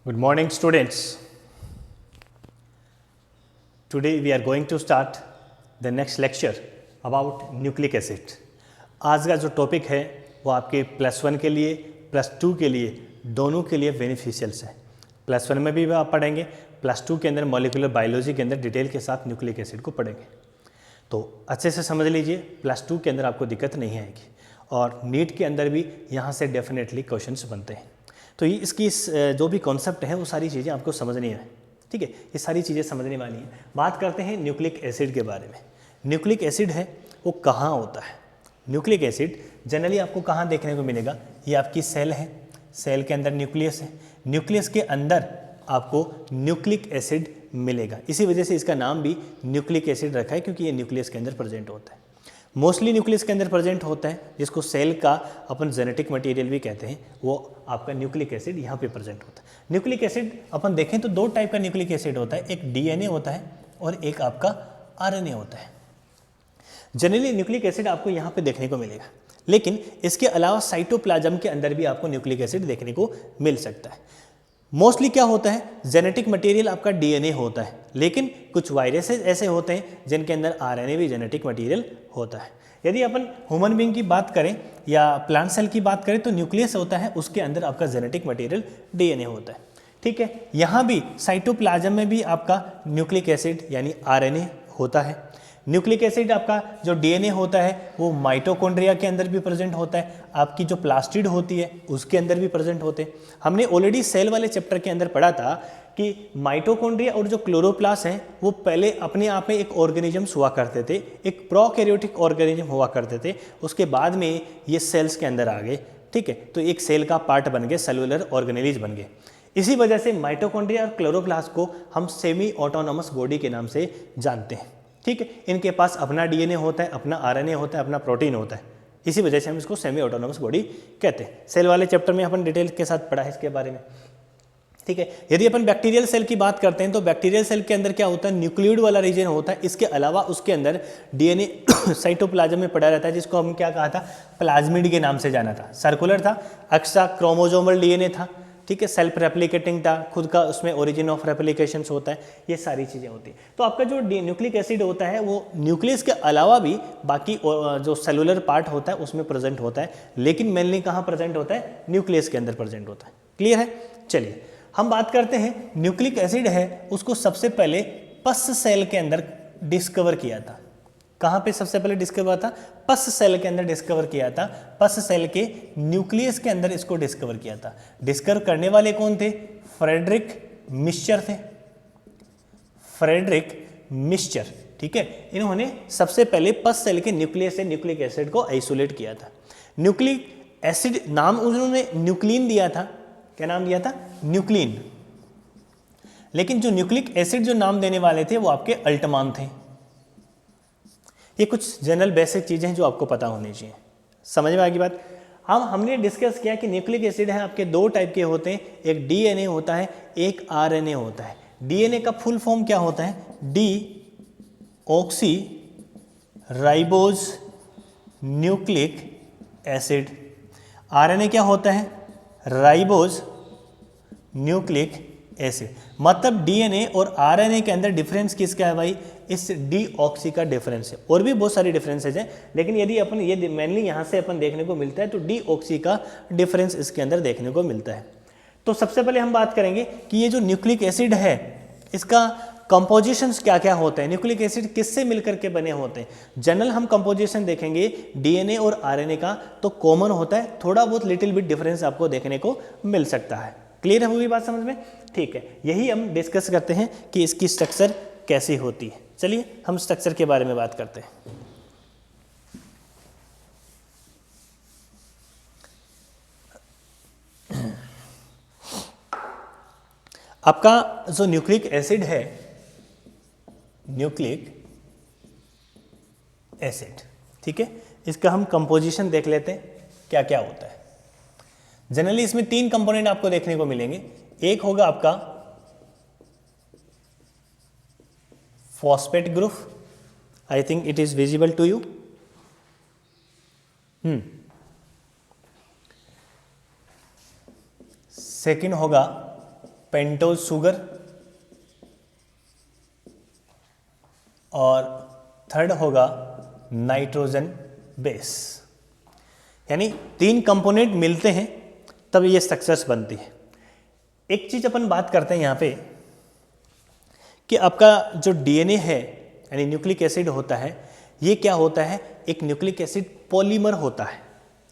Good morning, students. Today we are going to start the next lecture about nucleic acid. आज का जो topic है वो आपके +1 के लिए +2 के लिए दोनों के लिए बेनिफिशियल्स है। +1 में भी आप पढ़ेंगे, +2 के अंदर मॉलिक्यूलर बायोलॉजी के अंदर डिटेल के साथ न्यूक्लिक एसिड को पढ़ेंगे। तो अच्छे से समझ लीजिए, +2 के अंदर आपको दिक्कत नहीं आएगी और नीट के अंदर भी यहाँ से डेफिनेटली क्वेश्चंस बनते हैं। तो ये इसकी जो भी कॉन्सेप्ट है वो सारी चीज़ें आपको समझनी है, ठीक है। ये सारी चीज़ें समझने वाली हैं। बात करते हैं न्यूक्लिक एसिड के बारे में। न्यूक्लिक एसिड है वो कहाँ होता है? न्यूक्लिक एसिड जनरली आपको कहाँ देखने को मिलेगा? ये आपकी सेल है, सेल के अंदर न्यूक्लियस है, न्यूक्लियस के अंदर आपको न्यूक्लिक एसिड मिलेगा। इसी वजह से इसका नाम भी न्यूक्लिक एसिड रखा है, क्योंकि ये न्यूक्लियस के अंदर प्रेजेंट होता है। मोस्टली न्यूक्लियस के अंदर प्रेजेंट होता है, जिसको सेल का अपन जेनेटिक मटेरियल भी कहते हैं, वो आपका न्यूक्लिक एसिड यहाँ पे प्रेजेंट होता है। न्यूक्लिक एसिड अपन देखें तो दो टाइप का न्यूक्लिक एसिड होता है, एक डीएनए होता है और एक आपका आरएनए होता है। जनरली न्यूक्लिक एसिड आपको यहाँ पे देखने को मिलेगा, लेकिन इसके अलावा साइटोप्लाज्म के अंदर भी आपको न्यूक्लिक एसिड देखने को मिल सकता है। मोस्टली क्या होता है, जेनेटिक मटेरियल आपका डीएनए होता है, लेकिन कुछ वायरसेस ऐसे होते हैं जिनके अंदर आरएनए भी जेनेटिक मटेरियल होता है। यदि अपन ह्यूमन बीइंग की बात करें या प्लांट सेल की बात करें तो न्यूक्लियस होता है, उसके अंदर आपका जेनेटिक मटेरियल डीएनए होता है, ठीक है। यहाँ भी साइटोप्लाज्म में भी आपका न्यूक्लिक एसिड यानी आरएनए होता है। न्यूक्लिक एसिड आपका जो डीएनए होता है वो माइटोकॉन्ड्रिया के अंदर भी प्रेजेंट होता है, आपकी जो प्लास्टिड होती है उसके अंदर भी प्रेजेंट होते हैं। हमने ऑलरेडी सेल वाले चैप्टर के अंदर पढ़ा था कि माइटोकॉन्ड्रिया और जो क्लोरोप्लास्ट हैं वो पहले अपने आप में एक ऑर्गेनिजम्स हुआ करते थे, एक प्रोकैरियोटिक ऑर्गेनिज्म हुआ करते थे, उसके बाद में ये सेल्स के अंदर आ गए, ठीक है। तो एक सेल का पार्ट बन गए, सेलुलर ऑर्गेनेलिज बन गए। इसी वजह से माइटोकॉन्ड्रिया और क्लोरोप्लास्ट को हम सेमी ऑटोनोमस बॉडी के नाम से जानते हैं, ठीक है। इनके पास अपना डीएनए होता है, अपना आरएनए होता है, अपना प्रोटीन होता है, इसी वजह से हम इसको सेमी ऑटोनोमस बॉडी कहते हैं। सेल वाले चैप्टर में अपन डिटेल के साथ पढ़ा है इसके बारे में, ठीक है। यदि अपन बैक्टीरियल सेल की बात करते हैं तो बैक्टीरियल सेल के अंदर क्या होता है, न्यूक्लियोइड वाला रीजन होता है। इसके अलावा उसके अंदर डीएनए साइटोप्लाज्म में पड़ा रहता है, जिसको हम क्या कहा था, प्लाज्मिड के नाम से जाना था। सर्कुलर था, एक्स्ट्रा क्रोमोजोमल डीएनए था, ठीक है। सेल्फ रेप्लिकेटिंग था, खुद का उसमें ओरिजिन ऑफ रेप्लिकेशन होता है, ये सारी चीज़ें होती हैं। तो आपका जो न्यूक्लिक एसिड होता है वो न्यूक्लियस के अलावा भी बाकी जो सेलुलर पार्ट होता है उसमें प्रेजेंट होता है, लेकिन मेनली कहाँ प्रेजेंट होता है, न्यूक्लियस के अंदर प्रेजेंट होता है। क्लियर है? चलिए हम बात करते हैं, न्यूक्लिक एसिड है उसको सबसे पहले पस सेल के अंदर डिस्कवर किया था। कहाँ पे सबसे पहले डिस्कवर हुआ था? पस सेल के अंदर डिस्कवर किया था। पस सेल के न्यूक्लियस के अंदर इसको डिस्कवर किया था। डिस्कवर करने वाले कौन थे? फ्रेडरिक मिक्सचर थे, फ्रेडरिक मिक्सचर, ठीक है। इन्होंने सबसे पहले पस सेल के न्यूक्लियस से न्यूक्लिक एसिड को आइसोलेट किया था। न्यूक्लिक एसिड नाम उन्होंने न्यूक्लिन दिया था। क्या नाम दिया था? न्यूक्लिन। लेकिन जो न्यूक्लिक एसिड जो नाम देने वाले थे वो आपके अल्टमान थे। ये कुछ जनरल बेसिक चीजें हैं जो आपको पता होनी चाहिए। समझ में आ गई बात? हमने डिस्कस किया कि न्यूक्लिक एसिड है आपके दो टाइप के होते हैं, एक डीएनए होता है, एक आरएनए होता है। डीएनए का फुल फॉर्म क्या होता है? D oxy ribose nucleic acid. RNA क्या होता है? Ribose nucleic acid. मतलब डीएनए और आरएनए के अंदर डिफरेंस किसका है भाई? इस डीऑक्सी का डिफरेंस है। और भी बहुत सारी डिफरेंसेज हैं, लेकिन यदि अपन ये मेनली यहाँ से अपन देखने को मिलता है तो डीऑक्सी का डिफरेंस इसके अंदर देखने को मिलता है। तो सबसे पहले हम बात करेंगे कि ये जो न्यूक्लिक एसिड है इसका कंपोजिशंस क्या क्या होते हैं, न्यूक्लिक एसिड किससे मिलकर के बने होते हैं। जनरल हम कंपोजिशन देखेंगे डीएनए और आरएनए का तो कॉमन होता है, थोड़ा बहुत लिटिल बिट डिफरेंस आपको देखने को मिल सकता है। क्लियर है हुई बात समझ में? ठीक है, यही हम डिस्कस करते हैं कि इसकी स्ट्रक्चर कैसी होती है। चलिए हम स्ट्रक्चर के बारे में बात करते हैं। आपका जो न्यूक्लिक एसिड है, न्यूक्लिक एसिड, ठीक है, इसका हम कंपोजिशन देख लेते हैं क्या क्या होता है। जनरली इसमें तीन कंपोनेंट आपको देखने को मिलेंगे। एक होगा आपका phosphate group, I think it is visible to you. Second होगा पेंटोज शुगर और थर्ड होगा नाइट्रोजन बेस। यानी 3 कंपोनेंट मिलते हैं तब ये स्ट्रक्चर्स बनती है। एक चीज अपन बात करते हैं यहाँ पे कि आपका जो डीएनए है यानी न्यूक्लिक एसिड होता है, ये क्या होता है, एक न्यूक्लिक एसिड पॉलीमर होता है।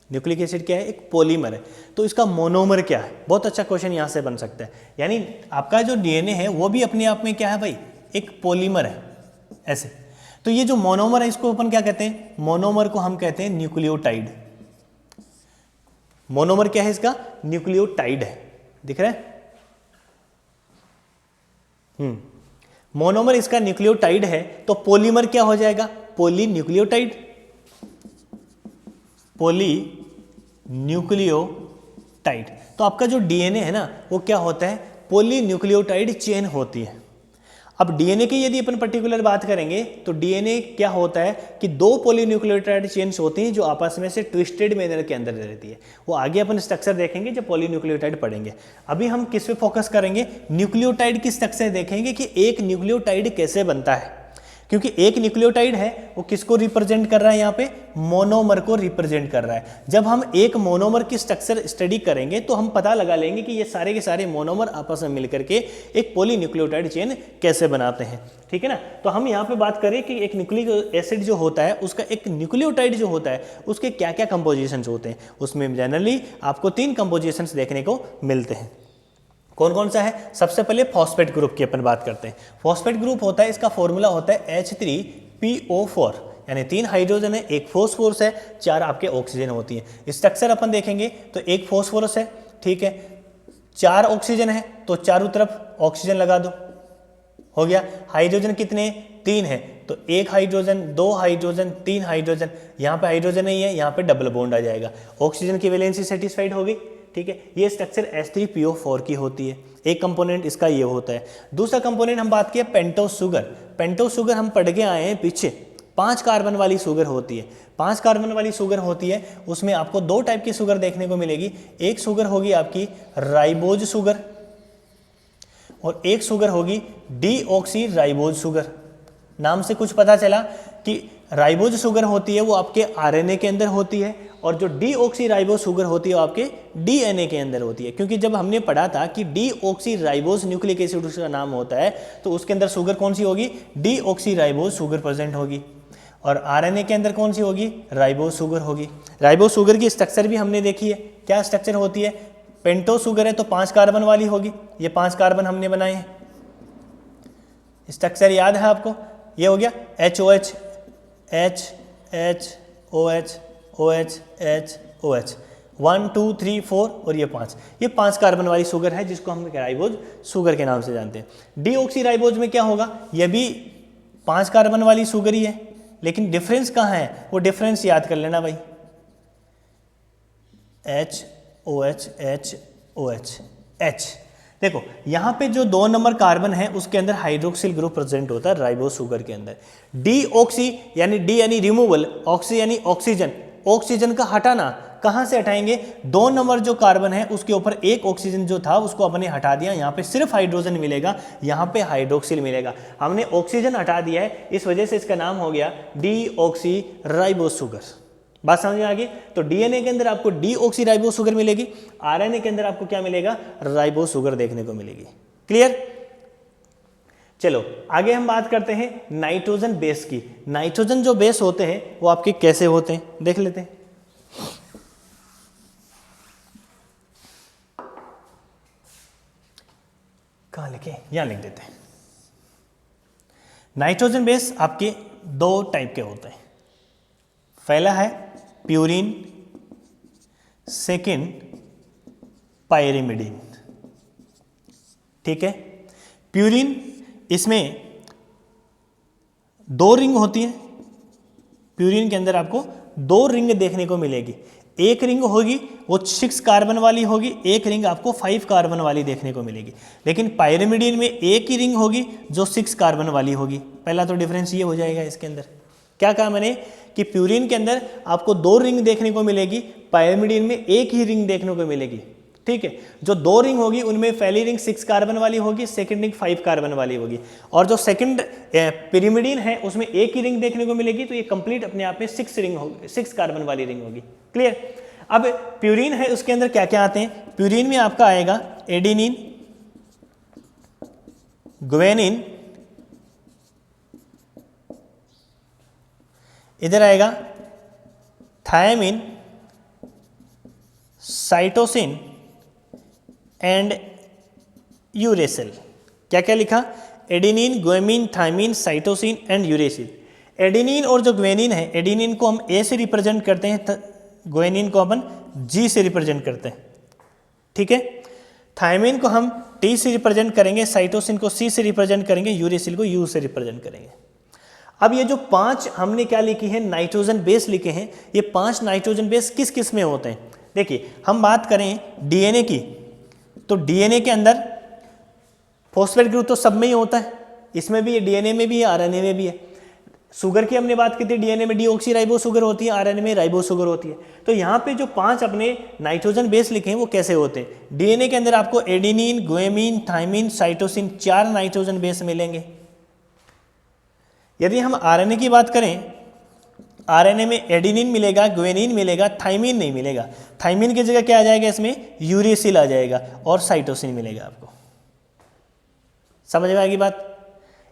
न्यूक्लिक एसिड क्या है, एक पॉलीमर है। तो इसका मोनोमर क्या है, बहुत अच्छा क्वेश्चन यहाँ से बन सकता है। यानी आपका जो डीएनए है वो भी अपने आप में क्या है भाई, एक पॉलीमर है ऐसे। तो ये जो मोनोमर है इसको अपन क्या कहते हैं, मोनोमर को हम कहते हैं न्यूक्लियोटाइड। मोनोमर क्या है इसका, न्यूक्लियोटाइड है, दिख रहा है। मोनोमर इसका न्यूक्लियोटाइड है, तो पॉलीमर क्या हो जाएगा, पॉली न्यूक्लियोटाइड। Poly nucleotide. तो आपका जो डीएनए है ना वो क्या होता है, पॉली न्यूक्लियोटाइड चेन होती है। अब डीएनए की यदि अपन पर्टिकुलर बात करेंगे तो डीएनए क्या होता है कि 2 पॉलीन्यूक्लियोटाइड चेन्स होती हैं जो आपस में से ट्विस्टेड मैनर के अंदर रहती है। वो आगे अपन स्ट्रक्चर देखेंगे जब पॉलीन्यूक्लियोटाइड पढ़ेंगे। अभी हम किस पे फोकस करेंगे, न्यूक्लियोटाइड की स्ट्रक्चर देखेंगे कि एक न्यूक्लियोटाइड कैसे बनता है। क्योंकि एक न्यूक्लियोटाइड है वो किसको रिप्रेजेंट कर रहा है, यहाँ पे मोनोमर को रिप्रेजेंट कर रहा है। जब हम एक मोनोमर की स्ट्रक्चर स्टडी करेंगे तो हम पता लगा लेंगे कि ये सारे के सारे मोनोमर आपस में मिलकर के एक पॉलीन्यूक्लियोटाइड चेन कैसे बनाते हैं, ठीक है ना। तो हम यहाँ पे बात करें कि एक न्यूक्लिक एसिड जो होता है उसका एक न्यूक्लियोटाइड जो होता है उसके क्या क्या कंपोजिशंस होते हैं। उसमें जनरली आपको 3 कंपोजिशंस देखने को मिलते हैं। कौन कौन सा है, सबसे पहले फॉस्फेट ग्रुप की अपन बात करते हैं। फॉस्फेट ग्रुप होता है, इसका फॉर्मूला होता है H3PO4, यानी 3 हाइड्रोजन है, 1 फॉस्फोरस है, 4 आपके ऑक्सीजन होती है। स्ट्रक्चर अपन देखेंगे तो 1 फॉस्फोरस है, ठीक है, 4 ऑक्सीजन है तो चारों तरफ ऑक्सीजन लगा दो, हो गया। हाइड्रोजन कितने, 3 है, तो 1 हाइड्रोजन, 2 हाइड्रोजन, 3 हाइड्रोजन। यहाँ पे हाइड्रोजन नहीं है, यहाँ पे डबल बॉन्ड आ जाएगा, ऑक्सीजन की वैलेंसी सेटिस्फाइड होगी, ठीक है। ये स्ट्रक्चर H3PO4 की होती है। एक कंपोनेंट इसका ये होता है। दूसरा कंपोनेंट हम बात किया पेंटोज शुगर। पेंटोज शुगर हम पढ़ के आए हैं पीछे, 5 कार्बन वाली शुगर होती है। 5 कार्बन वाली शुगर होती है, उसमें आपको 2 टाइप की शुगर देखने को मिलेगी। एक शुगर होगी आपकी राइबोज शुगर और एक शुगर होगी डीऑक्सी राइबोज शुगर। नाम से कुछ पता चला कि राइबोज शुगर होती है वो आपके आरएनए के अंदर होती है और जो डीऑक्सी राइबोज शुगर होती है वो आपके डीएनए के अंदर होती है। क्योंकि जब हमने पढ़ा था कि डीऑक्सी राइबोज न्यूक्लिक एसिड उसका नाम होता है, तो उसके अंदर शुगर कौन सी होगी, डीऑक्सी राइबोज शुगर प्रेजेंट होगी। और आरएनए के अंदर कौन सी होगी, राइबोज शुगर होगी। राइबोज शुगर की स्ट्रक्चर भी हमने देखी है, क्या स्ट्रक्चर होती है, पेंटोज शुगर है तो 5 कार्बन वाली होगी, ये 5 कार्बन हमने बनाए हैं। स्ट्रक्चर याद है आपको, ये हो गया HOH, H H OH OH H OH, 1 2 3 4 और ये 5, ये 5 कार्बन वाली शुगर है जिसको हम राइबोज शुगर के नाम से जानते हैं। डीऑक्सी राइबोज में क्या होगा, ये भी 5 कार्बन वाली शुगर ही है, लेकिन डिफरेंस कहाँ है, वो डिफरेंस याद कर लेना भाई, H OH H OH H। देखो यहाँ पे जो 2 नंबर कार्बन है उसके अंदर हाइड्रोक्सिल ग्रुप प्रेजेंट होता है राइबोज शुगर के अंदर। डीऑक्सी यानी डी यानी रिमूवल, ऑक्सी यानी ऑक्सीजन, ऑक्सीजन का हटाना, कहाँ से हटाएंगे, 2 नंबर जो कार्बन है उसके ऊपर एक ऑक्सीजन जो था उसको अपने हटा दिया, यहाँ पे सिर्फ हाइड्रोजन मिलेगा, यहाँ पे हाइड्रोक्सिल मिलेगा। हमने ऑक्सीजन हटा दिया है, इस वजह से इसका नाम हो गया डीऑक्सी राइबोज शुगर। बात समझ में आ गई। तो डीएनए के अंदर आपको डीऑक्सी राइबोज शुगर मिलेगी, आरएनए के अंदर आपको क्या मिलेगा, राइबोज शुगर देखने को मिलेगी। क्लियर। चलो आगे हम बात करते हैं नाइट्रोजन बेस की। नाइट्रोजन जो बेस होते हैं वो आपके कैसे होते हैं देख लेते हैं। कहाँ लिखे, यहां लिख देते हैं। नाइट्रोजन बेस आपके 2 टाइप के होते हैं। पहला है प्यूरिन, सेकेंड पायरिमिडीन, ठीक है। प्यूरिन, इसमें 2 रिंग होती है। प्यूरिन के अंदर आपको 2 रिंग देखने को मिलेगी। एक रिंग होगी वो 6 कार्बन वाली होगी, एक रिंग आपको 5 कार्बन वाली देखने को मिलेगी। लेकिन पायरिमिडीन में एक ही रिंग होगी जो 6 कार्बन वाली होगी। पहला तो डिफरेंस ये हो जाएगा इसके अंदर। क्या कहा मैंने कि प्यूरिन के अंदर आपको 2 रिंग देखने को मिलेगी, पायरिमिडीन में एक ही रिंग देखने को मिलेगी। ठीक है। जो 2 रिंग होगी उनमें पहली रिंग 6 कार्बन वाली होगी, सेकंड रिंग 5 कार्बन वाली होगी, और जो सेकंड पिरिमिडीन है उसमें एक ही रिंग देखने को मिलेगी, तो ये कंप्लीट अपने आप में 6 रिंग होगी, 6 कार्बन वाली रिंग होगी। क्लियर। अब प्यूरिन है, उसके अंदर क्या क्या आते हैं? प्यूरिन में आपका आएगा एडेनिन, ग्वेनिन, इधर आएगा थायमिन, साइटोसिन एंड यूरेसिल। क्या क्या लिखा? Adenine, guanine, thymine, cytosine and uracil. Adenine और जो ग्वेनिन है, एडेनिन को हम ए से रिप्रेजेंट करते हैं, ग्वेनिन को अपन जी से रिप्रेजेंट करते हैं, ठीक है। थायमिन को हम टी से रिप्रेजेंट करेंगे, साइटोसिन को सी से रिप्रेजेंट करेंगे, यूरेसिल को यू से रिप्रेजेंट करेंगे। अब ये जो 5 हमने क्या लिखी है, नाइट्रोजन बेस लिखे हैं, ये 5 नाइट्रोजन बेस किस किस में होते हैं? देखिए, हम बात करें डीएनए की, तो डीएनए के अंदर फॉस्फेट ग्रुप तो सब में ही होता है, इसमें भी है, डीएनए में भी है, आरएनए में भी है। शुगर की हमने बात की थी, डीएनए में डीऑक्सी राइबो शुगर होती है, आरएनए में राइबो शुगर होती है। तो यहाँ पे जो 5 अपने नाइट्रोजन बेस लिखे हैं वो कैसे होते हैं? डीएनए के अंदर आपको adenine, guanine, thymine, cytosine 4 nitrogen base मिलेंगे। यदि हम आरएनए की बात करें, आरएनए में एडेनिन मिलेगा, ग्वेनिन मिलेगा, थायमिन नहीं मिलेगा। थायमिन की जगह क्या आ जाएगा? इसमें यूरेसिल आ जाएगा और साइटोसिन मिलेगा आपको। समझ में आएगी बात?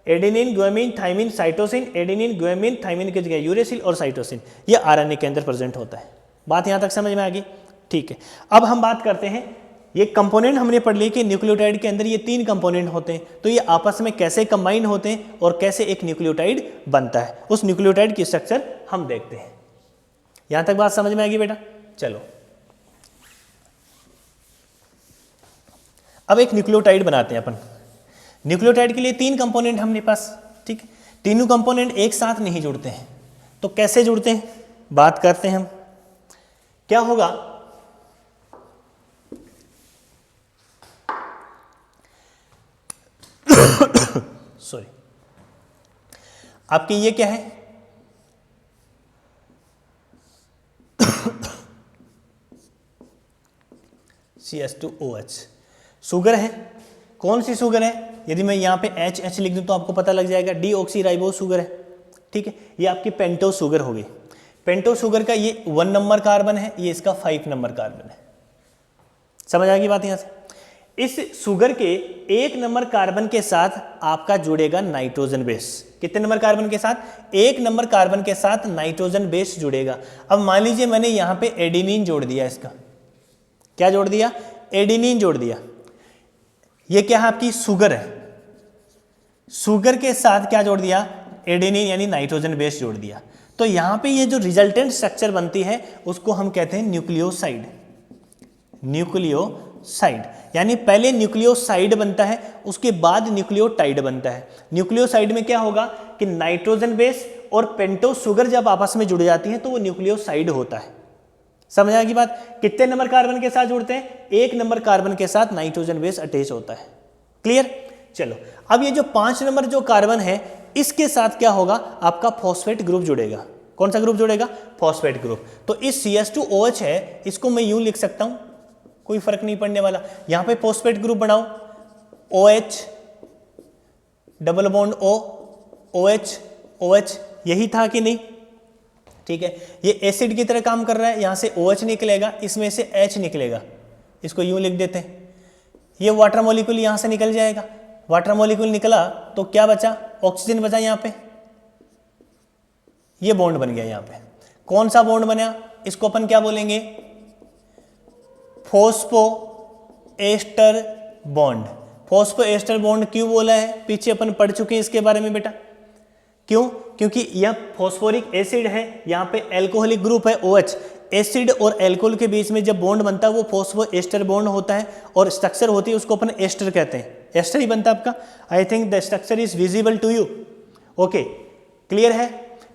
Adenine, guanine, thymine, cytosine, adenine, guanine, thymine की जगह यूरेसिल और साइटोसिन, ये आरएनए के अंदर प्रेजेंट होता है। बात यहाँ तक समझ में आ गई? ठीक है। अब हम बात करते हैं, ये कंपोनेंट हमने पढ़ ली कि न्यूक्लियोटाइड के अंदर ये 3 कंपोनेंट होते हैं, तो ये आपस में कैसे कंबाइन होते हैं और कैसे एक न्यूक्लियोटाइड बनता है, उस न्यूक्लियोटाइड की स्ट्रक्चर हम देखते हैं। यहां तक बात समझ में आएगी बेटा? चलो, अब एक न्यूक्लियोटाइड बनाते हैं अपन। न्यूक्लियोटाइड के लिए 3 कंपोनेंट हमने पास, ठीक है। तीनों कंपोनेंट एक साथ नहीं जुड़ते हैं, तो कैसे जुड़ते हैं बात करते हैं हम। क्या होगा? सॉरी, आपकी ये क्या है? CH2OH शुगर है। कौन सी शुगर है? यदि मैं यहाँ पे HH लिख दूँ तो आपको पता लग जाएगा, डीऑक्सी राइबोज शुगर है, ठीक है। ये आपकी पेंटोज शुगर हो गई। पेंटोज शुगर का ये 1 नंबर कार्बन है, ये इसका 5 नंबर कार्बन है। समझ आ गई बात यहाँ से? इस शुगर के 1 नंबर कार्बन के साथ आपका जुड़ेगा नाइट्रोजन बेस। कितने नंबर कार्बन के साथ? 1 नंबर कार्बन के साथ नाइट्रोजन बेस जुड़ेगा। अब मान लीजिए मैंने यहाँ पे एडेनिन जोड़ दिया, इसका क्या जोड़ दिया? एडेनिन जोड़ दिया। ये क्या है? आपकी शुगर है। शुगर के साथ क्या जोड़ दिया? एडेनिन यानी नाइट्रोजन बेस जोड़ दिया। तो यहाँ पे ये जो रिजल्टेंट स्ट्रक्चर बनती है उसको हम कहते हैं न्यूक्लियोसाइड। न्यूक्लियोसाइड यानी पहले न्यूक्लियोसाइड बनता है, उसके बाद न्यूक्लियोटाइड बनता है। न्यूक्लियोसाइड में क्या होगा कि नाइट्रोजन बेस और पेंटोज शुगर जब आपस में जुड़ जाती हैं तो वो न्यूक्लियोसाइड होता है। समझ आ गई बात? कितने नंबर कार्बन के साथ जुड़ते हैं? 1 नंबर कार्बन के साथ नाइट्रोजन बेस अटैच होता है। क्लियर? चलो, अब ये जो 5 नंबर जो कार्बन है इसके साथ क्या होगा? आपका फॉस्फेट ग्रुप जुड़ेगा। कौन सा ग्रुप जुड़ेगा? Phosphate group. तो इस CH2OH है, इसको मैं यूं लिख सकता हूं, कोई फर्क नहीं पड़ने वाला। यहां पे फॉस्फेट ग्रुप बनाओ, OH double bond O, OH OH, यही था कि नहीं? ठीक है। ये एसिड की तरह काम कर रहा है, यहां से OH निकलेगा, इसमें से H निकलेगा, इसको यूं लिख देते हैं। ये वाटर मॉलिक्यूल यहां से निकल जाएगा। वाटर मॉलिक्यूल निकला तो क्या बचा? ऑक्सीजन बचा। यहां पे ये बॉन्ड बन गया। यहां पे कौन सा बॉन्ड बना? इसको अपन क्या बोलेंगे? Phospho ester bond. Phospho ester bond क्यों बोला है? पीछे अपन पढ़ चुके हैं इसके बारे में बेटा। क्यों? क्योंकि यह फॉस्फोरिक एसिड है, यहाँ पे एल्कोहलिक ग्रुप है OH। एसिड और एल्कोहल के बीच में जब बॉन्ड बनता है वो फॉस्फो एस्टर बॉन्ड होता है, और स्ट्रक्चर होती है उसको अपन एस्टर कहते हैं। एस्टर ही बनता है आपका। I think the structure is visible to you. Okay, clear है?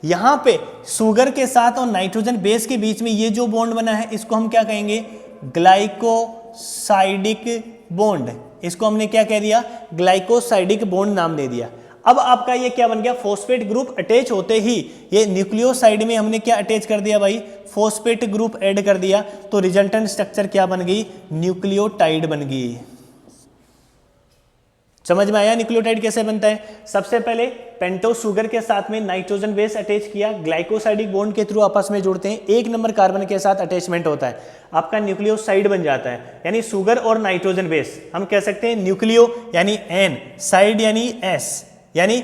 यहाँ पे शुगर के साथ और नाइट्रोजन बेस के बीच में ये जो बॉन्ड बना है इसको हम क्या कहेंगे? Glycosidic bond. इसको हमने क्या कह दिया? ग्लाइकोसाइडिक बॉन्ड नाम दे दिया। अब आपका ये क्या बन गया, फॉस्फेट ग्रुप अटैच होते ही ये न्यूक्लियोसाइड में हमने क्या अटैच कर दिया भाई, फॉस्फेट ग्रुप ऐड कर दिया, तो रिजल्टेंट स्ट्रक्चर क्या बन गई, न्यूक्लियोटाइड बन गई। समझ में आया न्यूक्लियोटाइड कैसे बनता है। सबसे पहले पेंटोस शुगर के साथ में नाइट्रोजन बेस अटैच किया, ग्लाइकोसाइडिक बॉन्ड के थ्रू आपस में जुड़ते हैं, 1 नंबर कार्बन के साथ अटैचमेंट होता है, आपका न्यूक्लियोसाइड बन जाता है। यानी शुगर और नाइट्रोजन बेस हम कह सकते हैं न्यूक्लियो यानी N, साइड यानी S, यानी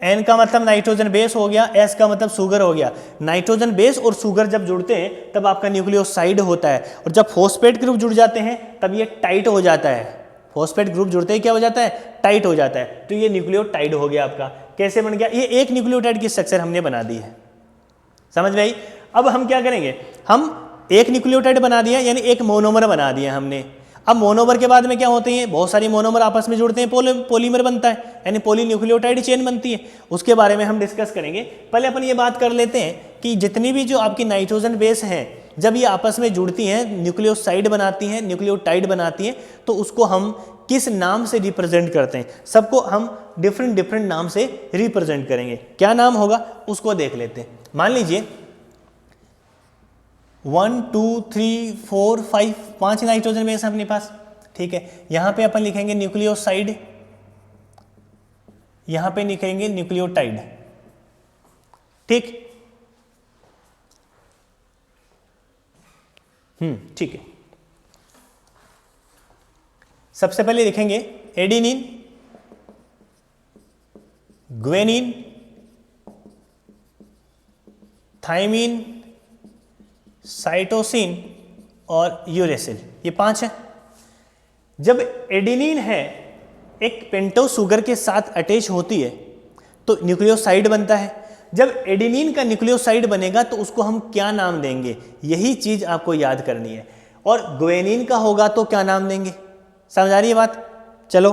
N का मतलब नाइट्रोजन बेस हो गया, S का मतलब शुगर हो गया। नाइट्रोजन बेस और शुगर जब जुड़ते हैं तब आपका न्यूक्लियोसाइड होता है, और जब फॉस्फेट ग्रुप जुड़ जाते हैं तब ये टाइट हो जाता है। फॉस्फेट ग्रुप जुड़ते ही क्या हो जाता है, टाइट हो जाता है, तो ये न्यूक्लियोटाइड हो गया आपका। कैसे बन गया, ये एक न्यूक्लियोटाइड की स्ट्रक्चर हमने बना दी है, समझ में आई। अब हम क्या करेंगे, हम एक न्यूक्लियोटाइड बना दिया, यानी एक मोनोमर बना दिया हमने। अब मोनोमर के बाद में क्या होते हैं, बहुत सारी मोनोमर आपस में जुड़ते हैं, पॉलीमर बनता है, यानी पॉलीन्यूक्लियोटाइड चेन बनती है। उसके बारे में हम डिस्कस करेंगे। पहले अपन ये बात कर लेते हैं कि जितनी भी जो आपकी नाइट्रोजन बेस हैं, जब ये आपस में जुड़ती हैं, न्यूक्लियोसाइड बनाती हैं, न्यूक्लियोटाइड बनाती हैं, तो उसको हम किस नाम से रिप्रेजेंट करते हैं। सबको हम डिफरेंट नाम से रिप्रेजेंट करेंगे। क्या नाम होगा उसको देख लेते हैं। मान लीजिए 1 2 3 4 5 5 नाइट्रोजन बेस है अपने पास, ठीक है। यहां पे अपन लिखेंगे न्यूक्लियोसाइड, यहां पे लिखेंगे न्यूक्लियोटाइड, ठीक। ठीक है। सबसे पहले लिखेंगे एडिनिन, ग्वेनिन, थाइमिन, साइटोसिन और यूरेसिल, ये 5 है। जब एडिनिन है एक पेंटोस शुगर के साथ अटैच होती है तो न्यूक्लियोसाइड बनता है। जब एडिनिन का न्यूक्लियोसाइड बनेगा तो उसको हम क्या नाम देंगे, यही चीज आपको याद करनी है। और ग्वेनिन का होगा तो क्या नाम देंगे, समझ आ रही है बात। चलो,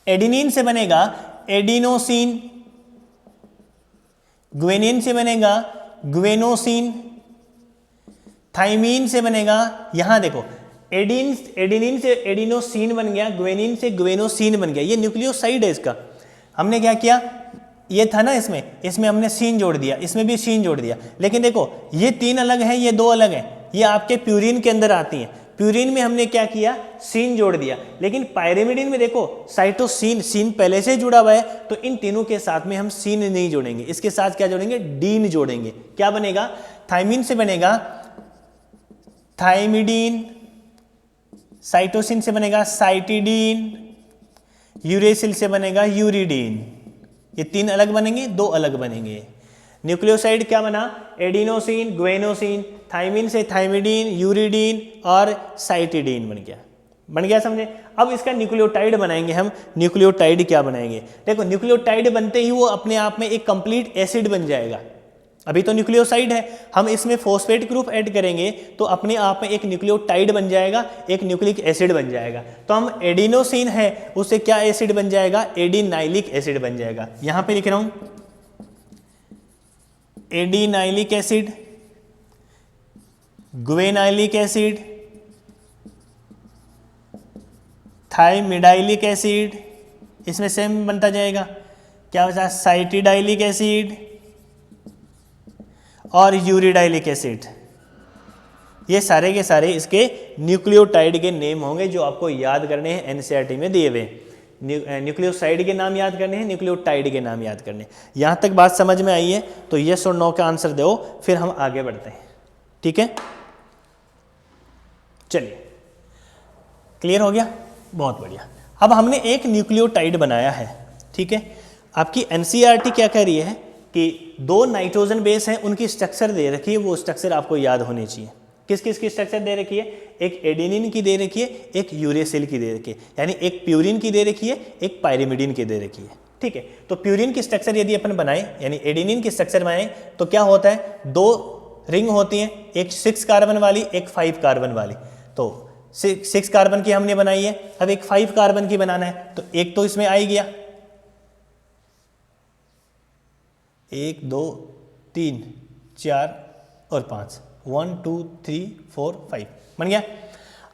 एडिनिन से बनेगा एडिनोसिन, ग्वेनिन से बनेगा ग्वेनोसिन, थाइमीन से बनेगा, यहां देखो एडिनिन से एडिनोसिन बन गया, ग्वेनिन से ग्वेनोसिन बन गया। ये न्यूक्लियोसाइड है इसका। हमने क्या किया, ये था ना इसमें हमने सीन जोड़ दिया, इसमें भी सीन जोड़ दिया। लेकिन देखो ये 3 अलग है, ये 2 अलग है, ये आपके प्यूरिन के अंदर आती हैं। प्यूरिन में हमने क्या किया, सीन जोड़ दिया। लेकिन पायरिमिडिन में देखो साइटोसिन, सीन पहले से जुड़ा हुआ है, तो इन तीनों के साथ में हम सीन नहीं जोड़ेंगे, इसके साथ क्या जोड़ेंगे, डीन जोड़ेंगे। क्या बनेगा, थाइमिन से बनेगा थाइमिडीन, साइटोसिन से बनेगा साइटिडीन, यूरेसिल से बनेगा यूरिडीन। ये 3 अलग बनेंगे, 2 अलग बनेंगे। न्यूक्लियोसाइड क्या बना, एडिनोसिन, ग्वेनोसिन, थाइमिन से थाइमिडीन, यूरिडीन और साइटिडीन बन गया समझे। अब इसका न्यूक्लियोटाइड बनाएंगे हम। न्यूक्लियोटाइड क्या बनाएंगे, देखो न्यूक्लियोटाइड बनते ही वो अपने आप में एक कंप्लीट एसिड बन जाएगा। अभी तो न्यूक्लियोसाइड है, हम इसमें फॉस्फेट ग्रुप ऐड करेंगे तो अपने आप में एक न्यूक्लियोटाइड बन जाएगा, एक न्यूक्लिक एसिड बन जाएगा। तो हम एडिनोसिन है उससे क्या एसिड बन जाएगा, एडिनाइलिक एसिड बन जाएगा। यहां पे लिख रहा हूं adenylic acid, guanylic acid, thymidylic acid, इसमें सेम बनता जाएगा। क्या बचा, साइटिडाइलिक एसिड और यूरिडाइलिक एसिड। ये सारे के सारे इसके न्यूक्लियोटाइड के नेम होंगे जो आपको याद करने हैं, एनसीईआरटी में दिए हुए। न्यूक्लियोसाइड के नाम याद करने हैं, न्यूक्लियोटाइड के नाम याद करने हैं। यहाँ तक बात समझ में आई है तो यस और नो का आंसर दो, फिर हम आगे बढ़ते हैं, ठीक है। चलिए, क्लियर हो गया, बहुत बढ़िया। अब हमने एक न्यूक्लियोटाइड बनाया है, ठीक है। आपकी एनसीईआरटी क्या कह रही है कि 2 नाइट्रोजन बेस हैं, उनकी स्ट्रक्चर दे रखी है, वो स्ट्रक्चर आपको याद होनी चाहिए। किस किस की स्ट्रक्चर दे रखी है, एक एडेनिन की दे रखी है, एक यूरेसिल की दे रखी है, यानी एक प्यूरिन की दे रखी है, एक पायरिमिडिन की दे रखी है, ठीक है। तो प्यूरिन की स्ट्रक्चर यदि अपन बनाए, यानी एडेनिन की स्ट्रक्चर बनाए, तो क्या होता है, 2 रिंग होती हैं, एक 6 कार्बन वाली, एक 5 कार्बन वाली। तो 6 कार्बन की हमने बनाई है, अब एक 5 कार्बन की बनाना है, तो एक तो इसमें आ ही गया, 1 2 3 4 और 5, 1 2 3 4 5 बन गया।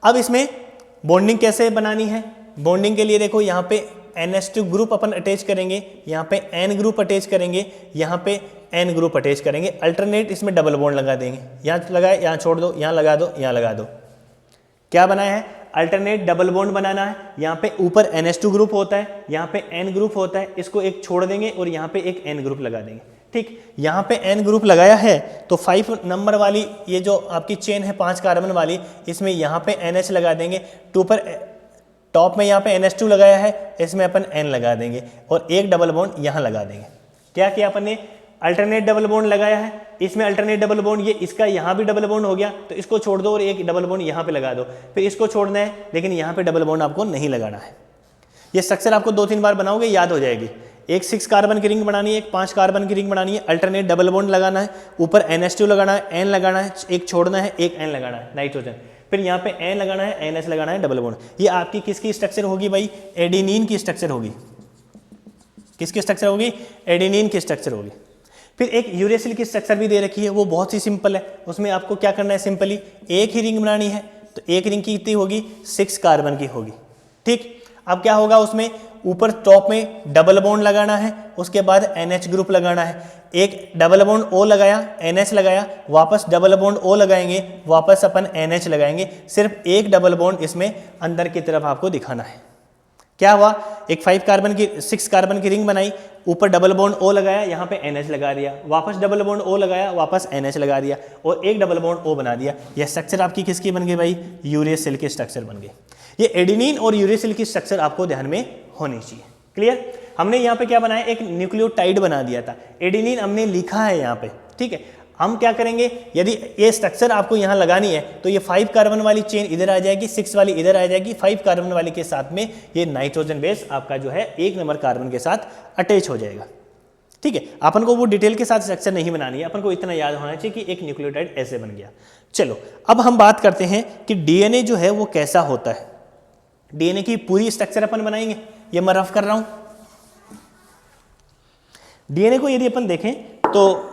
अब इसमें बॉन्डिंग कैसे बनानी है, बॉन्डिंग के लिए देखो यहाँ पे NH2 ग्रुप अपन अटैच करेंगे, यहाँ पे N ग्रुप अटैच करेंगे, यहाँ पे N ग्रुप अटैच करेंगे, अल्टरनेट इसमें डबल बॉन्ड लगा देंगे, यहाँ लगाए, यहाँ छोड़ दो, यहाँ लगा दो, यहाँ लगा दो। क्या बनाया है? अल्टरनेट डबल बॉन्ड बनाना है। यहाँ पे ऊपर NH2 ग्रुप होता है, यहाँ पे N ग्रुप होता है, इसको एक छोड़ देंगे और यहाँ पे एक N ग्रुप लगा देंगे। ठीक, यहाँ पे N ग्रुप लगाया है तो 5 नंबर वाली ये जो आपकी चेन है 5 कार्बन वाली, इसमें यहाँ पे NH लगा देंगे, ऊपर टॉप में यहाँ पे NH2 लगाया है, इसमें अपन N लगा देंगे और एक डबल बॉन्ड यहाँ लगा देंगे। क्या किया अपन ने? अल्टरनेट डबल बॉन्ड लगाया है, इसमें अल्टरनेट डबल बॉन्ड, ये इसका यहाँ भी डबल बॉन्ड हो गया तो इसको छोड़ दो और एक डबल बॉन्ड यहाँ पे लगा दो, फिर इसको छोड़ना है लेकिन यहाँ पे डबल बॉन्ड आपको नहीं लगाना है। ये स्ट्रक्चर आपको 2-3 बार बनाओगे याद हो जाएगी। एक 6 कार्बन की रिंग बनानी है, एक 5 कार्बन की रिंग बनानी है, अल्टरनेट डबल बॉन्ड लगाना है, ऊपर NH2 लगाना है, N लगाना है, एक छोड़ना है, एक N लगाना है नाइट्रोजन, फिर यहाँ पे N लगाना है, NH लगाना है, डबल बॉन्ड। ये आपकी किसकी स्ट्रक्चर होगी भाई? एडेनिन की स्ट्रक्चर होगी। किसकी स्ट्रक्चर होगी? एडेनिन की स्ट्रक्चर होगी। फिर एक यूरेसिल की स्ट्रक्चर भी दे रखी है, वो बहुत ही सिंपल है। उसमें आपको क्या करना है? सिंपली एक ही रिंग बनानी है, तो एक रिंग की कितनी होगी? 6 कार्बन की होगी। ठीक, अब क्या होगा? उसमें ऊपर टॉप में डबल बॉन्ड लगाना है, उसके बाद NH ग्रुप लगाना है, एक डबल बॉन्ड O लगाया, NH लगाया, वापस डबल बॉन्ड O लगाएंगे, वापस अपन NH लगाएंगे, सिर्फ एक डबल बॉन्ड इसमें अंदर की तरफ आपको दिखाना है। क्या हुआ? एक 6 कार्बन की रिंग बनाई, ऊपर डबल बॉन्ड O लगाया, यहाँ पे NH लगा दिया, वापस डबल बॉन्ड O लगाया, वापस NH लगा दिया और एक डबल बॉन्ड O बना दिया। यह स्ट्रक्चर आपकी किसकी बन गई भाई? यूरेसिल की स्ट्रक्चर बन गई। ये एडेनिन और यूरेसिल की स्ट्रक्चर आपको ध्यान में होनी चाहिए। क्लियर? हमने यहाँ पे क्या बनाया? एक न्यूक्लियोटाइड बना दिया था, एडेनिन हमने लिखा है यहाँ पे। ठीक है, हम क्या करेंगे? यदि ये स्ट्रक्चर आपको यहाँ लगानी है तो ये 5 कार्बन वाली चेन इधर आ जाएगी, 6 वाली इधर आ जाएगी, 5 कार्बन वाली के साथ में ये नाइट्रोजन बेस आपका जो है 1 नंबर कार्बन के साथ अटैच हो जाएगा। ठीक है, अपन को वो डिटेल के साथ स्ट्रक्चर नहीं बनानी है, अपन को इतना याद होना चाहिए कि एक न्यूक्लियोटाइड ऐसे बन गया। चलो अब हम बात करते हैं कि डीएनए जो है वो कैसा होता है। डीएनए की पूरी स्ट्रक्चर अपन बनाएंगे, ये मैं रफ कर रहा हूं। डीएनए को यदि अपन देखें तो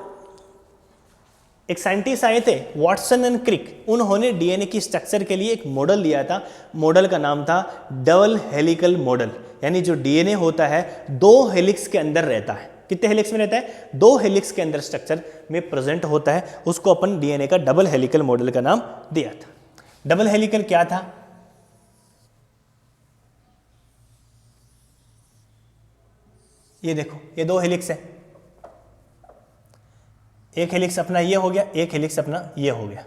एक साइंटिस्ट आए थे वॉटसन एंड क्रिक, उन्होंने डीएनए की स्ट्रक्चर के लिए एक मॉडल दिया था। मॉडल का नाम था डबल हेलिकल मॉडल, यानी जो डीएनए होता है 2 हेलिक्स के अंदर रहता है। कितने हेलिक्स में रहता है? 2 हेलिक्स के अंदर स्ट्रक्चर में प्रेजेंट होता है, उसको अपन डीएनए का डबल हेलिकल मॉडल का नाम दिया था। डबल हेलिकल क्या था? ये देखो, ये 2 हेलिक्स है, एक हेलिक्स अपना ये हो गया, एक हेलिक्स अपना ये हो गया।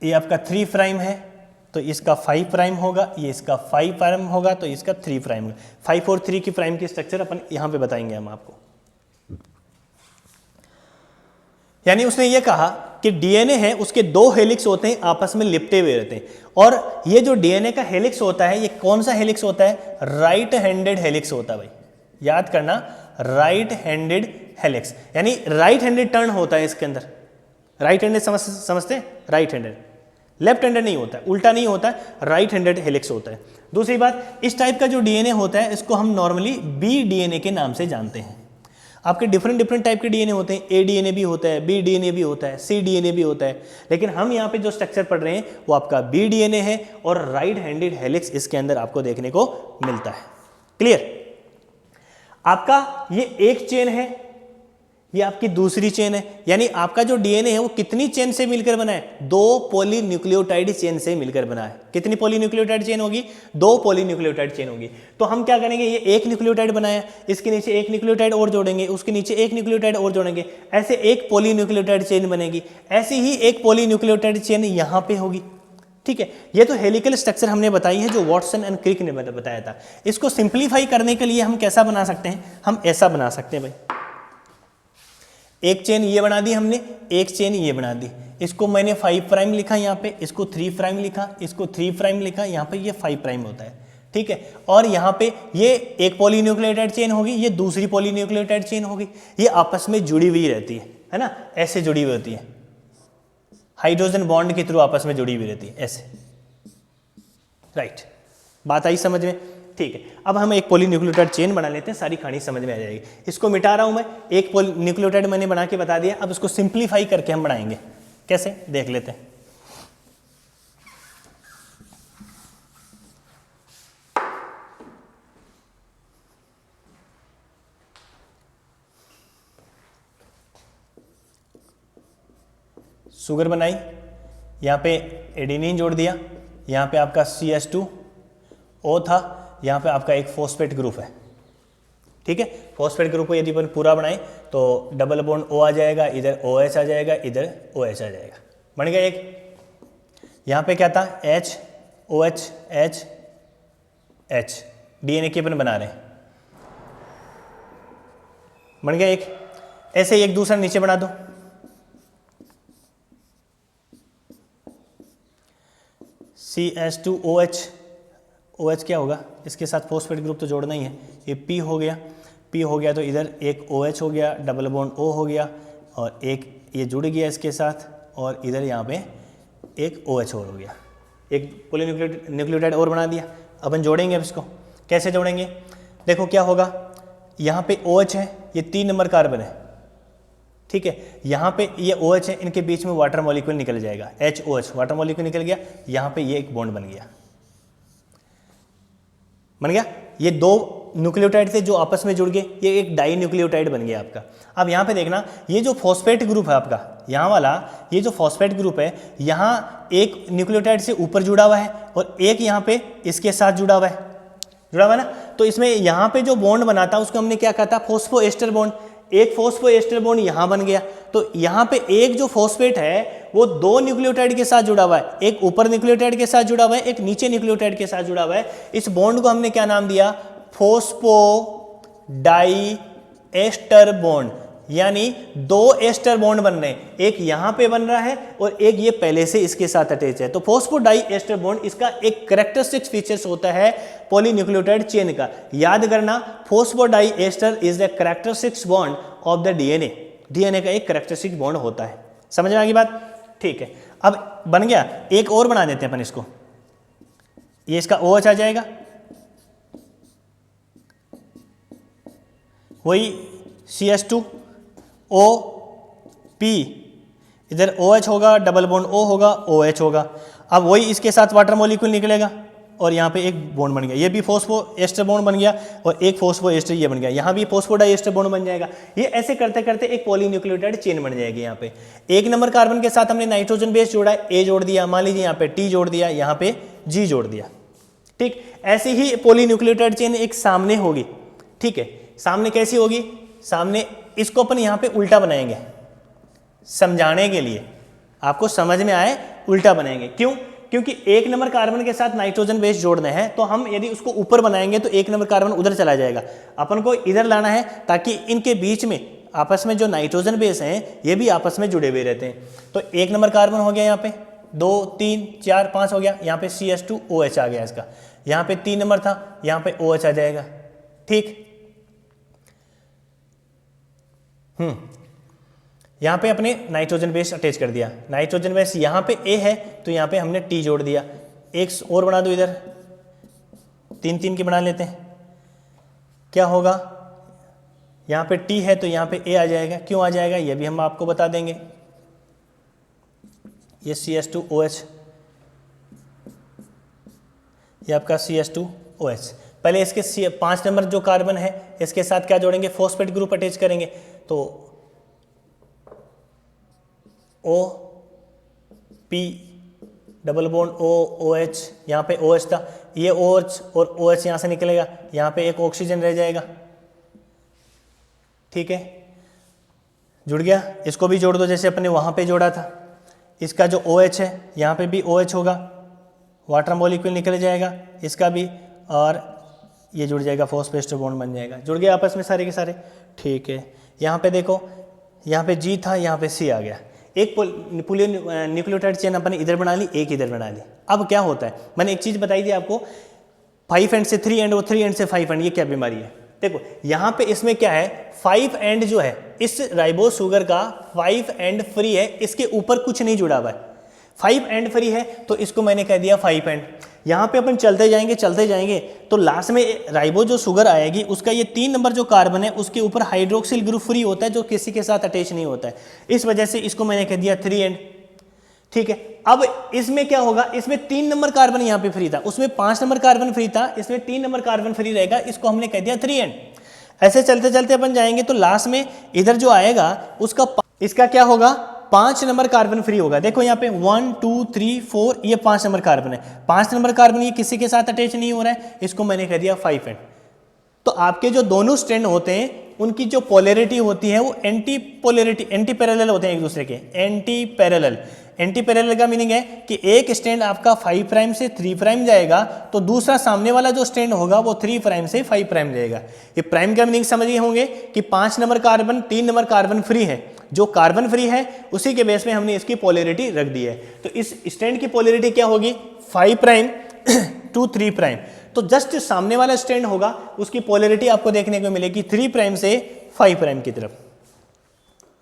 ये आपका 3 प्राइम है तो इसका 5 प्राइम होगा, ये इसका 5 प्राइम होगा तो इसका 3 प्राइम होगा। 5 और 3 की प्राइम की स्ट्रक्चर अपन यहां पे बताएंगे हम आपको। यानी उसने ये कहा कि डीएनए है उसके 2 हेलिक्स होते हैं, आपस में लिपटे हुए रहते हैं, और ये जो डीएनए का हेलिक्स होता है ये कौन सा हेलिक्स होता है? राइट हैंडेड हेलिक्स होता है भाई, याद करना, राइट हैंडेड हेलिक्स, यानी राइट हैंडेड टर्न होता है इसके अंदर। राइट हैंडेड समझते हैं? राइट हैंडेड, लेफ्ट हैंडेड नहीं होता है, उल्टा नहीं होता है, राइट हैंडेड हेलिक्स होता है। दूसरी बात, इस टाइप का जो डीएनए होता है इसको हम नॉर्मली बी डीएनए के नाम से जानते हैं। आपके डिफरेंट टाइप के डीएनए होते हैं, ए डीएनए भी होता है, बी डीएनए भी होता है, सी डीएनए भी होता है, लेकिन हम यहाँ पे जो स्ट्रक्चर पढ़ रहे हैं वो आपका बी डीएनए है और राइट हैंडेड हेलिक्स इसके अंदर आपको देखने को मिलता है। क्लियर? आपका ये एक चेन है, ये आपकी दूसरी चेन है, यानी आपका जो डीएनए है वो कितनी चेन से मिलकर बना है? 2 पॉलीन्यूक्लियोटाइड चेन से मिलकर बना है। कितनी पॉलीन्यूक्लियोटाइड चेन होगी? 2 पॉलीन्यूक्लियोटाइड चेन होगी। तो हम क्या करेंगे? ये एक न्यूक्लियोटाइड बनाया, इसके नीचे एक न्यूक्लियोटाइड और जोड़ेंगे, उसके नीचे एक न्यूक्लियोटाइड और जोड़ेंगे, ऐसे एक पॉलीन्यूक्लियोटाइड चेन बनेगी। ऐसी ही एक पॉलीन्यूक्लियोटाइड चेन यहाँ पे होगी। ठीक है, ये तो हेलिकल स्ट्रक्चर हमने बताई है जो वॉटसन एंड क्रिक ने बताया था। इसको सिंप्लीफाई करने के लिए हम कैसा बना सकते हैं? हम ऐसा बना सकते हैं भाई, एक चेन ये बना दी हमने, एक चेन ये बना दी, इसको मैंने 5 प्राइम लिखा यहाँ पे, इसको 3 प्राइम लिखा, इसको 3 प्राइम लिखा, यहाँ पे ये 5 प्राइम होता है। ठीक है, और यहाँ पे ये एक पॉलीन्यूक्लियोटाइड चेन होगी, ये दूसरी पॉलीन्यूक्लियोटाइड चेन होगी, ये आपस में जुड़ी हुई रहती है ना, ऐसे जुड़ी हुई होती है, हाइड्रोजन बॉन्ड के थ्रू आपस में जुड़ी हुई रहती है ऐसे। राइट, बात आई समझ में? ठीक है, अब हम एक पॉलीन्यूक्लियोटाइड चेन बना लेते हैं, सारी कहानी समझ में आ जाएगी। इसको मिटा रहा हूं मैं, एक पॉलीन्यूक्लियोटाइड मैंने बना के बता दिया, अब इसको सिंप्लीफाई करके हम बनाएंगे। कैसे? देख लेते हैं। शुगर बनाई, यहाँ पे एडेनिन जोड़ दिया, यहाँ पे आपका CH2O था, यहाँ पे आपका एक फॉस्फेट ग्रुप है। ठीक है, फॉस्फेट ग्रुप को यदि अपन पूरा बनाए तो डबल बॉन्ड O आ जाएगा, इधर OH आ जाएगा, इधर OH आ जाएगा, बन गया एक। यहाँ पे क्या था, H OH H H, DNA की अपन बना रहे हैं, बन गया एक। ऐसे ही एक दूसरा नीचे बना दो, CH2OH, OH क्या होगा, इसके साथ फॉस्फेट ग्रुप तो जोड़ना ही है, ये P हो गया, P हो गया तो इधर एक OH हो गया, डबल बॉन्ड O हो गया, और एक ये जुड़ गया इसके साथ, और इधर यहाँ पे एक OH और हो गया, एक पॉलीन्यूक्लियोटाइड और बना दिया। अपन जोड़ेंगे अब इसको, कैसे जोड़ेंगे, देखो क्या होगा, यहाँ पे OH है, ये 3 नंबर कार्बन है, ठीक है, यहाँ पे ये OH है, इनके बीच में वाटर मॉलिक्यूल निकल जाएगा, HOH वाटर मॉलिक्यूल निकल गया, यहाँ पे ये एक बॉन्ड बन गया, बन गया। ये 2 न्यूक्लियोटाइड थे जो आपस में जुड़ गए, ये एक डाई न्यूक्लियोटाइड बन गया आपका। अब यहाँ पे देखना, ये जो फॉस्फेट ग्रुप है आपका, यहाँ वाला ये जो फॉस्फेट ग्रुप है, यहाँ एक न्यूक्लियोटाइड से ऊपर जुड़ा हुआ है और एक यहाँ पे इसके साथ जुड़ा हुआ है ना। तो इसमें यहाँ पे जो बॉन्ड बना था उसको हमने क्या कहा था, फॉस्फोएस्टर बॉन्ड। एक फॉस्फोएस्टर बॉन्ड यहाँ बन गया, तो यहाँ पे एक जो फॉस्फेट है वो 2 न्यूक्लियोटाइड के साथ जुड़ा हुआ है, एक ऊपर न्यूक्लियोटाइड के साथ जुड़ा हुआ है, एक नीचे न्यूक्लियोटाइड के साथ जुड़ा हुआ है। इस बॉन्ड को हमने क्या नाम दिया, फॉस्फोडाइएस्टर बॉन्ड, यानी 2 एस्टर बॉन्ड बन रहे हैं, एक यहाँ पे बन रहा है और एक ये पहले से इसके साथ अटैच है। तो फॉस्फोडाइएस्टर बॉन्ड इसका एक कैरेक्टरिस्टिक फीचर्स होता है पॉलीन्यूक्लियोटाइड चेन का। याद करना, phosphodiester is the characteristics bond of the DNA का एक कैरेक्टरिस्टिक बॉन्ड होता है। समझ में आ गई बात, ठीक है। अब बन गया, एक और बना देते हैं अपन इसको, ये इसका OH आ जाएगा, वही CH2OP, इधर OH होगा, डबल बॉन्ड O होगा, OH होगा। अब वही इसके साथ वाटर मॉलिक्यूल निकलेगा और यहाँ पे एक बॉन्ड बन गया, ये भी फॉस्फोएस्टर बॉन्ड बन गया और एक फॉस्फोएस्टर ये बन गया, यहाँ भी फॉस्फोडाइएस्टर बॉन्ड बन जाएगा। ये ऐसे करते करते एक पॉलीन्यूक्लियोटाइड चेन बन जाएगी। यहाँ पे 1 नंबर कार्बन के साथ हमने नाइट्रोजन बेस जोड़ा है, A जोड़ दिया, मान लीजिए यहाँ पे T जोड़ दिया, यहाँ पे G जोड़ दिया, ठीक। ऐसे ही पॉलीन्यूक्लियोटाइड चेन एक सामने होगी, ठीक है। सामने कैसी होगी, सामने इसको अपन यहाँ पे उल्टा बनाएंगे, समझाने के लिए आपको समझ में आए, उल्टा बनाएंगे। क्यों, क्योंकि 1 नंबर कार्बन के साथ नाइट्रोजन बेस जोड़ने हैं, तो हम यदि उसको ऊपर बनाएंगे तो 1 नंबर कार्बन उधर चला जाएगा, अपन को इधर लाना है ताकि इनके बीच में आपस में जो नाइट्रोजन बेस हैं ये भी आपस में जुड़े हुए रहते हैं। तो 1 नंबर कार्बन हो गया, यहाँ पे 2 3 4 5 हो गया, यहाँ पे CH2OH आ गया इसका, यहाँ पे 3 नंबर था, यहाँ पे OH आ जाएगा, ठीक। यहाँ पे अपने नाइट्रोजन बेस अटैच कर दिया, नाइट्रोजन बेस यहाँ पे A है तो यहाँ पे हमने T जोड़ दिया। एक और बना दो, इधर 3 3 की बना लेते हैं, क्या होगा, यहाँ पे T है तो यहाँ पे A आ जाएगा। क्यों आ जाएगा ये भी हम आपको बता देंगे। ये CH2OH, ये आपका CH2OH। पहले इसके 5 नंबर जो कार्बन है इसके साथ क्या जोड़ेंगे, फॉस्फेट ग्रुप अटैच करेंगे, तो OP डबल बॉन्ड OH, यहाँ पे OH था, ये OH और OH यहाँ से निकलेगा, यहाँ पे एक ऑक्सीजन रह जाएगा, ठीक है, जुड़ गया। इसको भी जोड़ दो जैसे अपने वहाँ पे जोड़ा था। इसका जो OH है यहाँ पे भी OH होगा, वाटर मॉलिक्यूल निकल जाएगा इसका भी, और ये जुड़ जाएगा, फॉस्फोएस्टर बॉन्ड बन जाएगा, जुड़ गया आपस में सारे के सारे, ठीक है। यहाँ पे देखो, यहाँ पे G था, यहाँ पे C आ गया। एक न्यूक्लियोटाइड चेन अपन इधर बना ली, एक इधर बना ली। अब क्या होता है, मैंने एक चीज़ बताई थी आपको, 5 एंड से 3 एंड और 3 एंड से 5 एंड, ये क्या बीमारी है। देखो यहाँ पे इसमें क्या है, 5 एंड जो है इस राइबोस शुगर का 5 एंड फ्री है, इसके ऊपर कुछ नहीं जुड़ा हुआ है, 5 एंड फ्री है, तो इसको मैंने कह दिया 5 एंड। यहाँ पे अपन चलते जाएंगे तो लास्ट में राइबो जो शुगर आएगी उसका ये 3 नंबर जो कार्बन है उसके ऊपर हाइड्रोक्सिल ग्रुप फ्री होता है जो किसी के साथ अटैच नहीं होता है, इस वजह से इसको मैंने कह दिया 3 एंड, ठीक है। अब इसमें क्या होगा, इसमें 3 नंबर कार्बन यहाँ पे फ्री था, उसमें 5 नंबर कार्बन फ्री था, इसमें 3 नंबर कार्बन फ्री रहेगा, इसको हमने कह दिया 3 एंड। ऐसे चलते अपन जाएंगे तो लास्ट में इधर जो आएगा उसका, इसका क्या होगा, 5 नंबर कार्बन फ्री होगा। देखो यहाँ पे 1 2 3 4 ये 5 नंबर कार्बन है। 5 नंबर कार्बन ये किसी के साथ अटैच नहीं हो रहा है, इसको मैंने कह दिया 5 एंड। तो आपके जो दोनों स्ट्रैंड होते हैं उनकी जो पोलैरिटी होती है वो एंटी पैरेलल होते हैं एक दूसरे के, एंटी पैरेलल। एंटी पैरेलल का मीनिंग है कि एक स्ट्रैंड आपका 5 प्राइम से 3 प्राइम जाएगा तो दूसरा सामने वाला जो स्ट्रैंड होगा वो 3 प्राइम से 5 प्राइम जाएगा। ये प्राइम का मीनिंग समझ गए होंगे कि 5 number carbon 3 number carbon free है, जो कार्बन फ्री है उसी के बेस में हमने इसकी पोलैरिटी रख दी है। तो इस स्ट्रैंड की पोलैरिटी क्या होगी, 5 प्राइम टू 3 प्राइम। तो जस्ट सामने वाला स्ट्रैंड होगा उसकी पोलैरिटी आपको देखने को मिलेगी 3 प्राइम से 5 प्राइम की तरफ।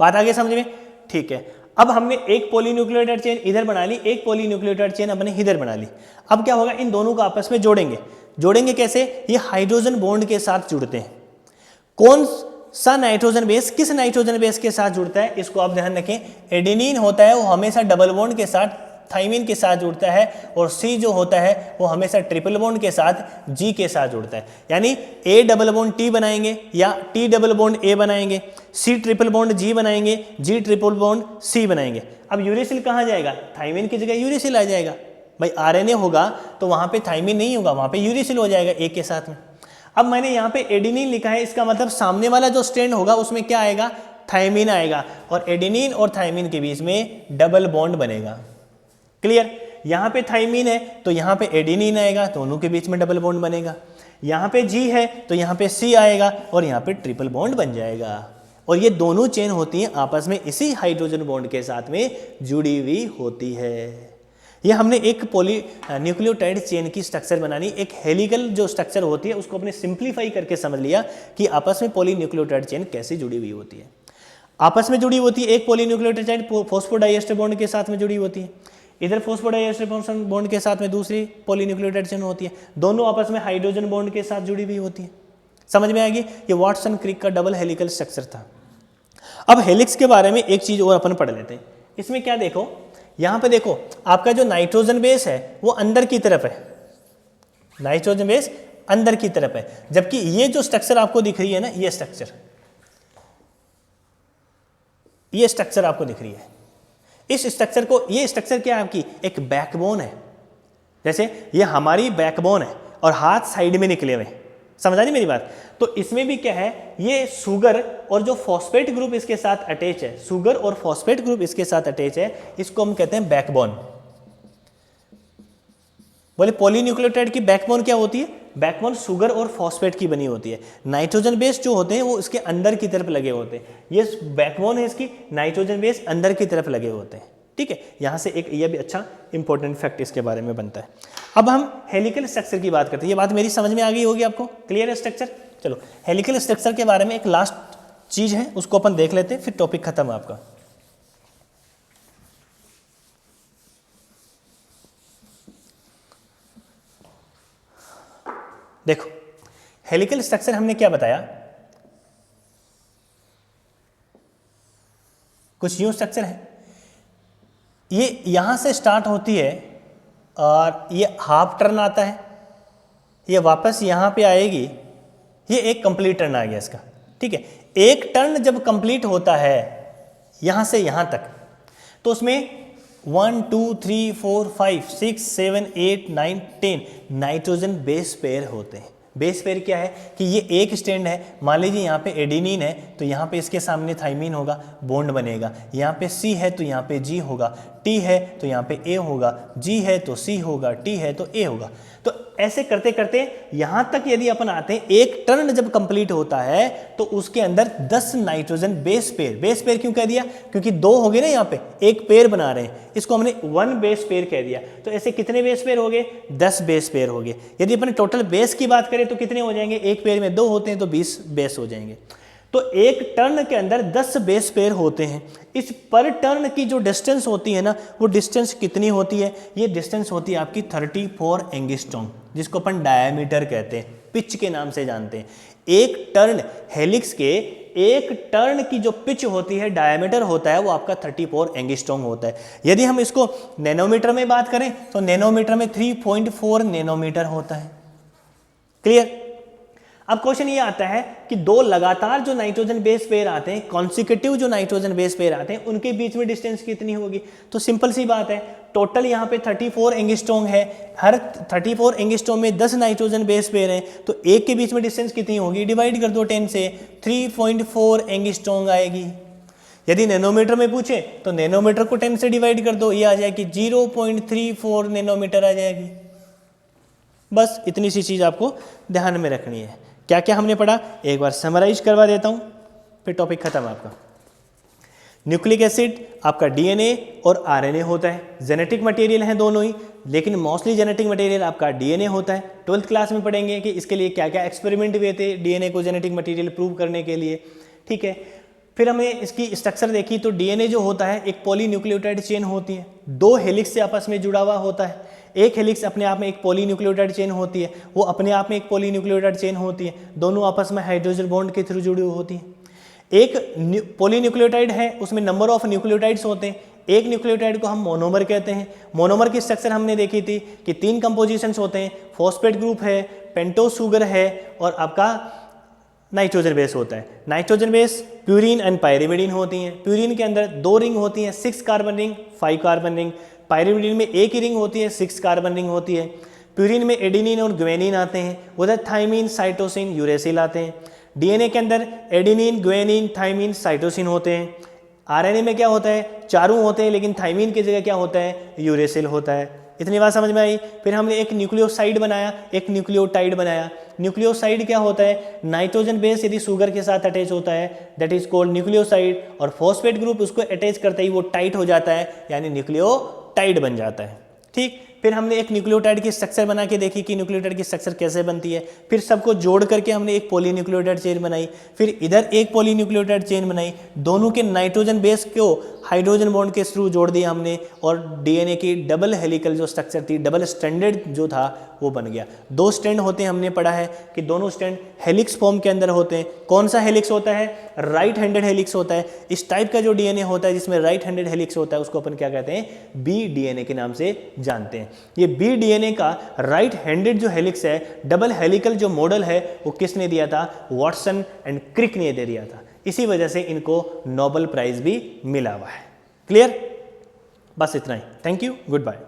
बात आगे समझ में? ठीक है। अब हमने एक पॉलीन्यूक्लियोटाइड चेन इधर बना ली, एक पॉलीन्यूक्लियोटाइड चेन हमने इधर बना ली। अब क्या होगा, इन दोनों को आपस में जोड़ेंगे। जोड़ेंगे कैसे? ये हाइड्रोजन बॉन्ड के साथ जुड़ते हैं। कौन सा नाइट्रोजन बेस किस नाइट्रोजन बेस के साथ जुड़ता है, इसको आप ध्यान रखें। एडेनिन होता है वो हमेशा डबल बॉन्ड के साथ थाइमिन के साथ जुड़ता है, और सी जो होता है वो हमेशा ट्रिपल बॉन्ड के साथ जी के साथ जुड़ता है। यानी ए डबल बॉन्ड टी बनाएंगे या टी डबल बॉन्ड ए बनाएंगे, सी ट्रिपल बॉन्ड जी बनाएंगे, जी ट्रिपल बॉन्ड सी बनाएंगे। अब यूरेसिल कहाँ जाएगा? थाइमिन की जगह यूरेसिल आ जाएगा। भाई आरएनए होगा तो वहाँ पे थाइमिन नहीं होगा, वहाँ पे यूरेसिल हो जाएगा ए के साथ में। अब मैंने यहाँ पे एडेनिन लिखा है, इसका मतलब सामने वाला जो स्ट्रैंड होगा उसमें क्या आएगा, थाइमिन आएगा, और एडेनिन और थाइमिन के बीच में डबल बॉन्ड बनेगा। क्लियर? यहाँ पे थाइमिन है तो यहाँ पे एडेनिन आएगा, दोनों के बीच में डबल बॉन्ड बनेगा। यहाँ पे जी है तो यहाँ पे सी आएगा और यहाँ पे ट्रिपल बॉन्ड बन जाएगा। और ये दोनों चेन होती हैं आपस में इसी हाइड्रोजन बॉन्ड के साथ में जुड़ी हुई होती है। ये हमने एक न्यूक्लियोटाइड चेन की स्ट्रक्चर बनानी, एक हेलिकल जो स्ट्रक्चर होती है उसको अपने सिंप्लीफाई करके समझ लिया कि आपस में पॉलीन्यूक्लियोटाइड चेन कैसे जुड़ी हुई होती है। आपस में जुड़ी होती है, एक पॉलीन्यूक्लियोटाइड चेन फॉस्फोडाइएस्टर बॉन्ड के साथ में जुड़ी होती है, इधर फॉस्फोडाइएस्टर बॉन्ड के साथ में दूसरी पॉलीन्यूक्लियोटाइड चेन होती है, दोनों आपस में हाइड्रोजन बॉन्ड के साथ जुड़ी हुई होती है। समझ में आ गई? ये वाटसन क्रिक का डबल हेलिकल स्ट्रक्चर था। अब हेलिक्स के बारे में एक चीज और अपन पढ़ लेते हैं। इसमें क्या देखो, यहाँ पे देखो आपका जो नाइट्रोजन बेस है वो अंदर की तरफ है, नाइट्रोजन बेस अंदर की तरफ है, जबकि ये जो स्ट्रक्चर आपको दिख रही है ना, ये स्ट्रक्चर आपको दिख रही है, इस स्ट्रक्चर को, ये स्ट्रक्चर क्या है आपकी, एक बैकबोन है। जैसे ये हमारी बैकबोन है और हाथ साइड में निकले हुए, समझा नहीं मेरी बात? तो इसमें भी क्या है, ये शुगर और जो फॉस्फेट ग्रुप इसके साथ अटैच है, शुगर और फॉस्फेट ग्रुप इसके साथ अटैच है, इसको हम कहते हैं बैकबोन। बोले पॉलीन्यूक्लियोटाइड की बैकबोन क्या होती है? बैकबोन शुगर और फॉस्फेट की बनी होती है। नाइट्रोजन बेस जो होते हैं वो इसके अंदर की तरफ लगे होते हैं, ये बैकबोन है इसकी, नाइट्रोजन बेस अंदर की तरफ लगे होते हैं। ठीक है, यहां से एक ये भी अच्छा इंपॉर्टेंट फैक्ट इसके बारे में बनता है। अब हम हेलिकल स्ट्रक्चर की बात करते हैं। ये बात मेरी समझ में आ गई होगी आपको, क्लियर है स्ट्रक्चर? चलो हेलिकल स्ट्रक्चर के बारे में एक लास्ट चीज है, उसको अपन देख लेते हैं, फिर टॉपिक खत्म है आपका। देखो हेलिकल स्ट्रक्चर हमने क्या बताया, कुछ यूं स्ट्रक्चर है, ये यहां से स्टार्ट होती है और ये हाफ टर्न आता है, ये वापस यहां पे आएगी, ये एक कंप्लीट टर्न आ गया इसका। ठीक है, एक टर्न जब कंप्लीट होता है यहां से यहां तक, तो उसमें 1 2 3 4 5 6 7 8 9 10 नाइट्रोजन बेस पेयर होते हैं। बेस पेयर क्या है कि ये एक स्ट्रैंड है, मान लीजिए यहाँ पे एडेनिन है तो यहाँ पे इसके सामने थाइमिन होगा, बॉन्ड बनेगा, यहाँ पे सी है तो यहाँ पे जी होगा, टी है तो यहाँ पे ए होगा, जी है तो सी होगा, टी है तो ए होगा। तो ऐसे करते करते यहाँ तक यदि अपन आते हैं, एक टर्न जब कंप्लीट होता है तो उसके अंदर 10 नाइट्रोजन बेस पेयर क्यों कह दिया, क्योंकि दो हो गए ना, यहाँ पे एक पेयर बना रहे हैं, इसको हमने 1 बेस पेयर कह दिया। तो ऐसे कितने बेस पेयर हो गए? 10 बेस पेयर हो गए। यदि अपन टोटल बेस की बात करें तो कितने हो जाएंगे? एक पेयर में 2 होते हैं तो 20 बेस हो जाएंगे। तो एक टर्न के अंदर 10 बेस पेयर होते हैं। इस पर टर्न की जो डिस्टेंस होती है ना, वो डिस्टेंस कितनी होती है? ये डिस्टेंस होती है आपकी 34 एंगस्ट्रॉम, जिसको अपन डायमीटर कहते हैं, पिच के नाम से जानते हैं। एक टर्न हेलिक्स के एक टर्न की जो पिच होती है, डायमीटर होता है, वो आपका 34 एंगस्ट्रॉम होता है। यदि हम इसको नैनोमीटर में बात करें तो नैनोमीटर में 3.4 नैनोमीटर होता है। क्लियर? अब क्वेश्चन ये आता है कि दो लगातार जो नाइट्रोजन बेस पेयर आते हैं, कॉन्सिक्यूटिव जो नाइट्रोजन बेस पेयर आते हैं, उनके बीच में डिस्टेंस कितनी होगी। तो सिंपल सी बात है, टोटल यहाँ पे 34 एंगस्ट्रॉम है, हर 34 एंगस्ट्रॉम में 10 नाइट्रोजन बेस पेयर हैं, तो एक के बीच में डिस्टेंस कितनी होगी, डिवाइड कर दो 10 से, 3.4 एंगस्ट्रॉम आएगी। यदि नैनोमीटर में पूछे तो नैनोमीटर को 10 से डिवाइड कर दो, ये आ जाएगी 0.34 नैनोमीटर आ जाएगी। बस इतनी सी चीज़ आपको ध्यान में रखनी है। क्या क्या हमने पढ़ा एक बार समराइज करवा देता हूँ, फिर टॉपिक खत्म आपका। न्यूक्लिक एसिड आपका डीएनए और आरएनए होता है, जेनेटिक मटेरियल हैं दोनों ही, लेकिन मोस्टली जेनेटिक मटेरियल आपका डीएनए होता है। 12th क्लास में पढ़ेंगे कि इसके लिए क्या क्या एक्सपेरिमेंट हुए थे डीएनए को जेनेटिक मटेरियल प्रूव करने के लिए, ठीक है। फिर हमने इसकी स्ट्रक्चर देखी, तो डीएनए जो होता है एक पॉलीन्यूक्लियोटाइड चेन होती है, 2 हेलिक्स से आपस में जुड़ा हुआ होता है। एक हेलिक्स अपने आप में एक पॉलीन्यूक्लियोटाइड चेन होती है, वो अपने आप में एक पॉलीन्यूक्लियोटाइड चेन होती है, दोनों आपस में हाइड्रोजन बॉन्ड के थ्रू जुड़ी हुई होती है। एक पॉलीन्यूक्लियोटाइड है, उसमें नंबर ऑफ न्यूक्लियोटाइड्स होते हैं। एक न्यूक्लियोटाइड को हम मोनोमर कहते हैं। मोनोमर की स्ट्रक्चर हमने देखी थी कि 3 कंपोजिशंस होते हैं, फॉस्फेट ग्रुप है, पेंटोस शुगर है और आपका नाइट्रोजन बेस होता है। Nitrogen base purine and pyrimidine होती हैं। प्यूरिन के अंदर 2 रिंग होती हैं, 6 carbon ring, 5 carbon ring. Pyrimidine में एक ही रिंग होती है, 6 कार्बन रिंग होती है। प्यूरिन में एडेनिन और ग्वेनिन आते हैं, उधर थाइमिन, साइटोसिन, यूरेसिल आते हैं। डीएनए के अंदर एडेनिन, ग्वेनिन, थाइमिन, साइटोसिन होते हैं। आरएनए में क्या होता है, चारों होते हैं, लेकिन थाइमिन की जगह क्या होता है, यूरेसिल होता है। इतनी बात समझ में आई। फिर हमने एक न्यूक्लियोसाइड बनाया, एक न्यूक्लियोटाइड बनाया। न्यूक्लियोसाइड क्या होता है, नाइट्रोजन बेस यदि शुगर के साथ अटैच होता है दैट इज कॉल्ड न्यूक्लियोसाइड, और फॉस्फेट ग्रुप उसको अटैच करते ही वो टाइट हो जाता है, यानी न्यूक्लियोटाइड बन जाता है। ठीक, फिर हमने एक न्यूक्लियोटाइड की स्ट्रक्चर बना के देखी कि न्यूक्लियोटाइड की स्ट्रक्चर कैसे बनती है। फिर सबको जोड़ करके हमने एक पॉलीन्यूक्लियोटाइड चेन बनाई, फिर इधर एक पॉलीन्यूक्लियोटाइड चेन बनाई, दोनों के नाइट्रोजन बेस को हाइड्रोजन बॉन्ड के थ्रू जोड़ दिया हमने, और डीएनए की डबल हेलिकल जो स्ट्रक्चर थी, डबल स्ट्रैंडेड जो था वो बन गया। 2 स्ट्रैंड होते हैं, हमने पढ़ा है कि दोनों स्ट्रैंड हेलिक्स फॉर्म के अंदर होते हैं। कौन सा हेलिक्स होता है, राइट हैंडेड हेलिक्स होता है। इस टाइप का जो डीएनए होता है जिसमें राइट हैंडेड हेलिक्स होता है उसको अपन क्या कहते हैं, बी डीएनए के नाम से जानते हैं। ये बी डीएनए का राइट हैंडेड जो हेलिक्स है, डबल हेलिकल जो मॉडल है, वो किसने दिया था, वॉटसन एंड क्रिक ने दे दिया था। इसी वजह से इनको नोबेल प्राइज भी मिला हुआ है। क्लियर, बस इतना ही। Thank you, good bye.